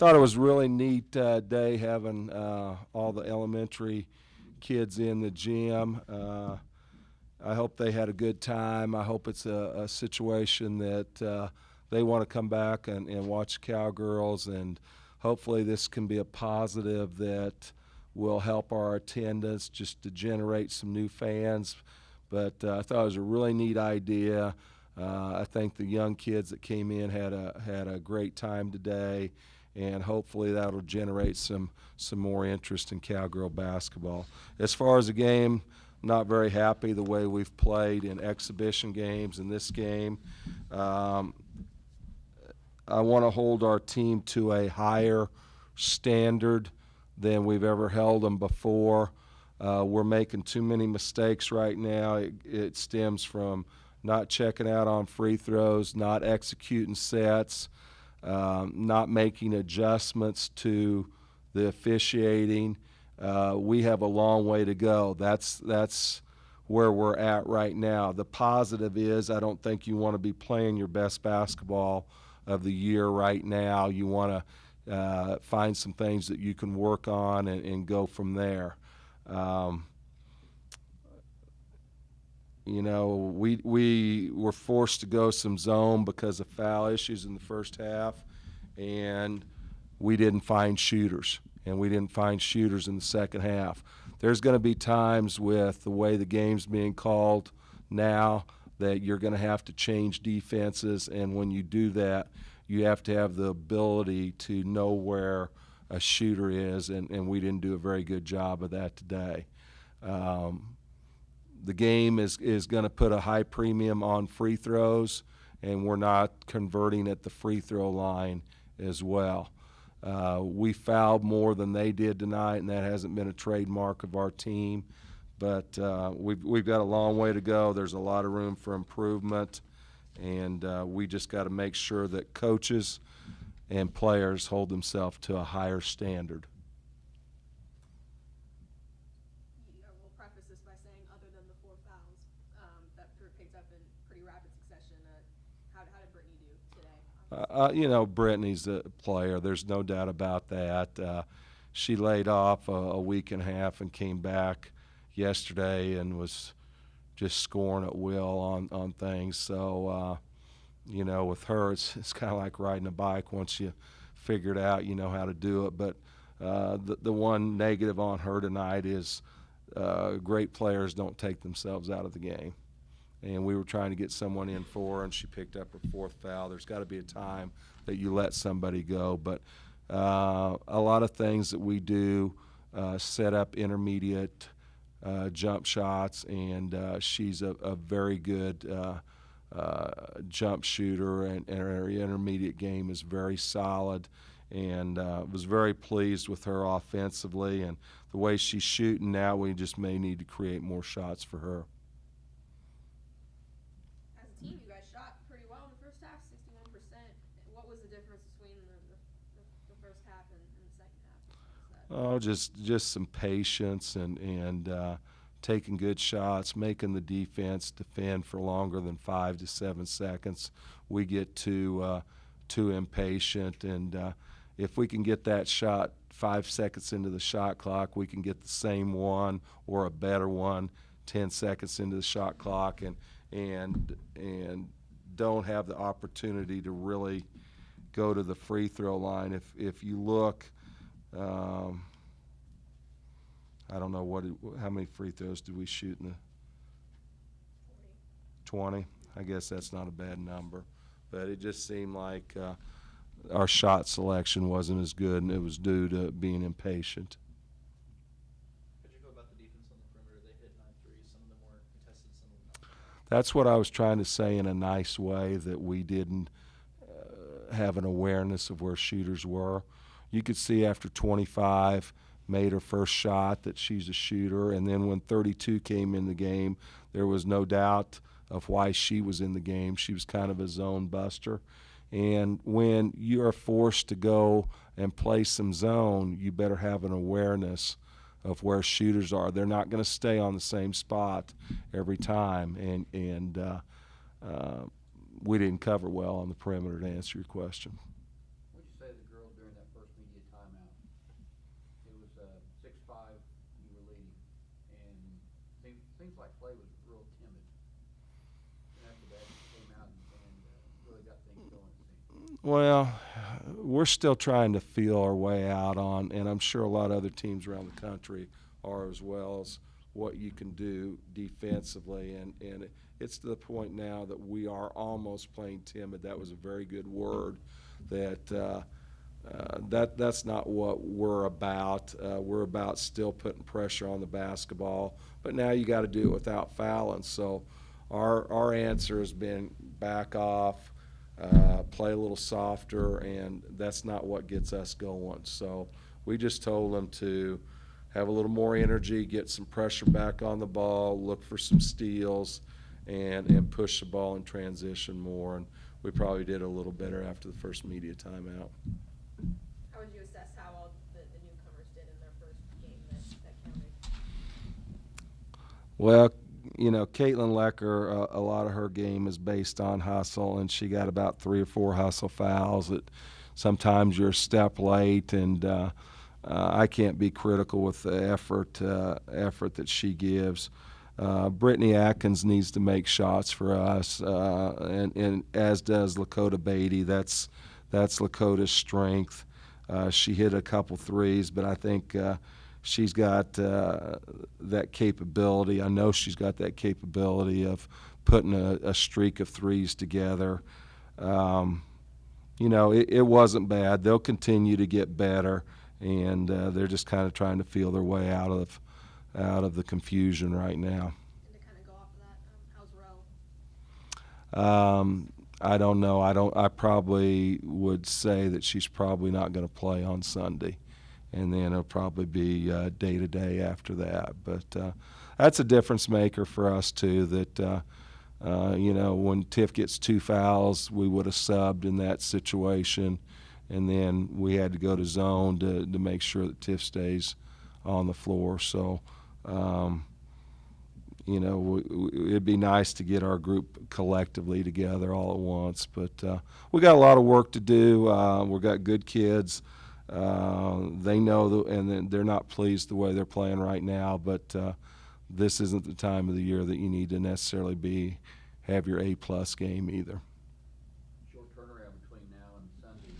thought it was a really neat day having all the elementary kids in the gym. I hope they had a good time. I hope it's a situation that they want to come back and watch Cowgirls, and hopefully this can be a positive that will help our attendance just to generate some new fans. But I thought it was a really neat idea. I think the young kids that came in had a great time today, and hopefully that'll generate some more interest in Cowgirl basketball. As far as the game, not very happy the way we've played in exhibition games. In this game, I want to hold our team to a higher standard than we've ever held them before. We're making too many mistakes right now. It stems from not checking out on free throws, not executing sets, not making adjustments to the officiating. We have a long way to go. That's where we're at right now. The positive is I don't think you want to be playing your best basketball of the year right now. You want to find some things that you can work on and go from there. We were forced to go some zone because of foul issues in the first half, and we didn't find shooters, and we didn't find shooters in the second half. There's going to be times with the way the game's being called now that you're going to have to change defenses, and when you do that, you have to have the ability to know where a shooter is, and we didn't do a very good job of that today. The game is going to put a high premium on free throws, and we're not converting at the free throw line as well. We fouled more than they did tonight, and that hasn't been a trademark of our team. But we've got a long way to go. There's a lot of room for improvement, and we just got to make sure that coaches and players hold themselves to a higher standard. We'll preface this by saying, other than the 4 fouls that were picked up in pretty rapid succession, how did Brittany do today? Brittany's a player. There's no doubt about that. She laid off a week and a half and came back yesterday and was just scoring at will on things. So, with her, it's kind of like riding a bike. Once you figure it out, you know how to do it. But the one negative on her tonight is great players don't take themselves out of the game. And we were trying to get someone in for her, and she picked up her 4th foul. There's got to be a time that you let somebody go. But a lot of things that we do set up intermediate jump shots, and she's a very good jump shooter, and her intermediate game is very solid, and was very pleased with her offensively, and the way she's shooting now, we just may need to create more shots for her. As a team, you guys shot pretty well in the first half, 61%. What was the difference between the first half and the second half? Oh, just some patience and taking good shots, making the defense defend for longer than 5 to 7 seconds. We get too impatient, and if we can get that shot 5 seconds into the shot clock, we can get the same one or a better one 10 seconds into the shot clock, and don't have the opportunity to really go to the free throw line. If you look, I don't know how many free throws did we shoot in the 20? I guess that's not a bad number, but it just seemed like our shot selection wasn't as good, and it was due to being impatient. How'd you go about the defense on the perimeter? They hit 9 threes. Some of them were contested, some of them not. That's what I was trying to say in a nice way, that we didn't have an awareness of where shooters were. You could see after 25 made her first shot that she's a shooter, and then when 32 came in the game, there was no doubt of why she was in the game. She was kind of a zone buster, and when you are forced to go and play some zone, you better have an awareness of where shooters are. They're not going to stay on the same spot every time, and we didn't cover well on the perimeter, to answer your question. What did you say to the girls during that first was 6-5, you were leading, and seems like play was real timid. And after that, you came out and really got things going, it seemed. Well, we're still trying to feel our way out on, and I'm sure a lot of other teams around the country are as well, as what you can do defensively. And it's to the point now that we are almost playing timid. That was a very good word. That's not what we're about. We're about still putting pressure on the basketball, but now you got to do it without fouling. So our answer has been back off, play a little softer, and that's not what gets us going. So we just told them to have a little more energy, get some pressure back on the ball, look for some steals, and push the ball in transition more. And we probably did a little better after the first media timeout. How would you assess how all the newcomers did in their first game that counted? Well, you know, Caitlin Lecker, a lot of her game is based on hustle, and she got about 3 or 4 hustle fouls that sometimes you're a step late, and I can't be critical with the effort that she gives. Brittany Atkins needs to make shots for us, and as does Lakota Beatty. That's Lakota's strength. She hit a couple threes, but I think she's got that capability. I know she's got that capability of putting a streak of threes together. You know, it wasn't bad. They'll continue to get better, and they're just kind of trying to feel their way out of the confusion right now. And to kind of go off of that, how's Roe? I don't know. I probably would say that she's probably not going to play on Sunday, and then it'll probably be day to day after that. But that's a difference maker for us too. That you know, when Tiff gets 2 fouls, we would have subbed in that situation, and then we had to go to zone to make sure that Tiff stays on the floor. So, you know, it'd be nice to get our group collectively together all at once. But we got a lot of work to do. We've got good kids. They know, and they're not pleased the way they're playing right now. But this isn't the time of the year that you need to necessarily have your A+ game either. Short turnaround between now and Sunday.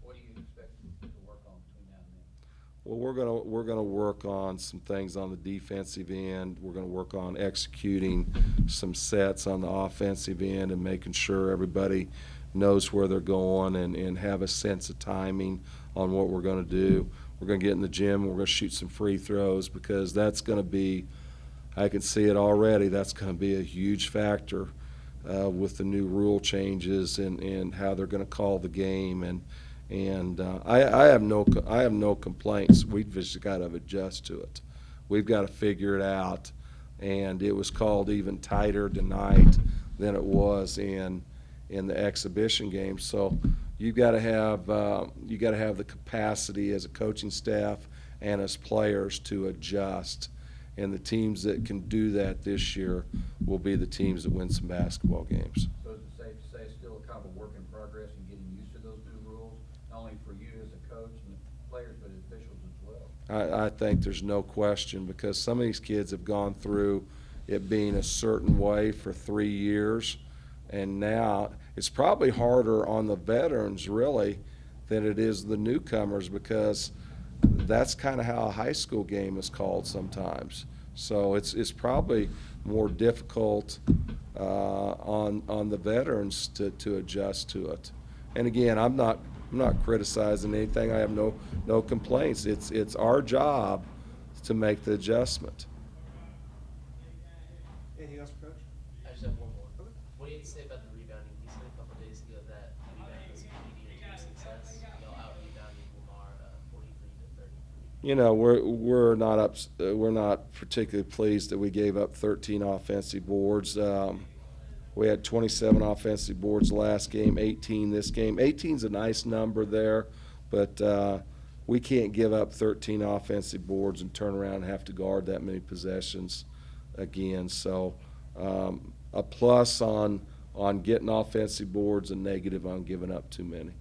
What do you expect to work on between now and then? Well, we're gonna work on some things on the defensive end. We're gonna work on executing some sets on the offensive end and making sure everybody knows where they're going and have a sense of timing on what we're gonna do. We're gonna get in the gym. We're gonna shoot some free throws, because that's gonna be, I can see it already, that's gonna be a huge factor with the new rule changes and how they're gonna call the game. And I have no complaints. We've just got to adjust to it. We've got to figure it out. And it was called even tighter tonight than it was in the exhibition game. So you got to have the capacity as a coaching staff and as players to adjust. And the teams that can do that this year will be the teams that win some basketball games. So is it safe to say it's still kind of a work in progress and getting used to those new rules, not only for you as a coach and the players, but as officials as well? I think there's no question, because some of these kids have gone through it being a certain way for 3 years, and now it's probably harder on the veterans really than it is the newcomers, because that's kind of how a high school game is called sometimes. So it's probably more difficult on the veterans to adjust to it. And again, I'm not criticizing anything. I have no complaints. It's our job to make the adjustment. Anything else, Coach? I just have one more. What do you have to say about the rebounding? You said a couple of days ago that rebounding was a key to your team's success. Y'all out-rebounded Lamar 43-33. You know, we're not particularly pleased that we gave up 13 offensive boards. We had 27 offensive boards last game, 18 this game. 18's a nice number there, but we can't give up 13 offensive boards and turn around and have to guard that many possessions again. So a plus on getting offensive boards, and negative on giving up too many.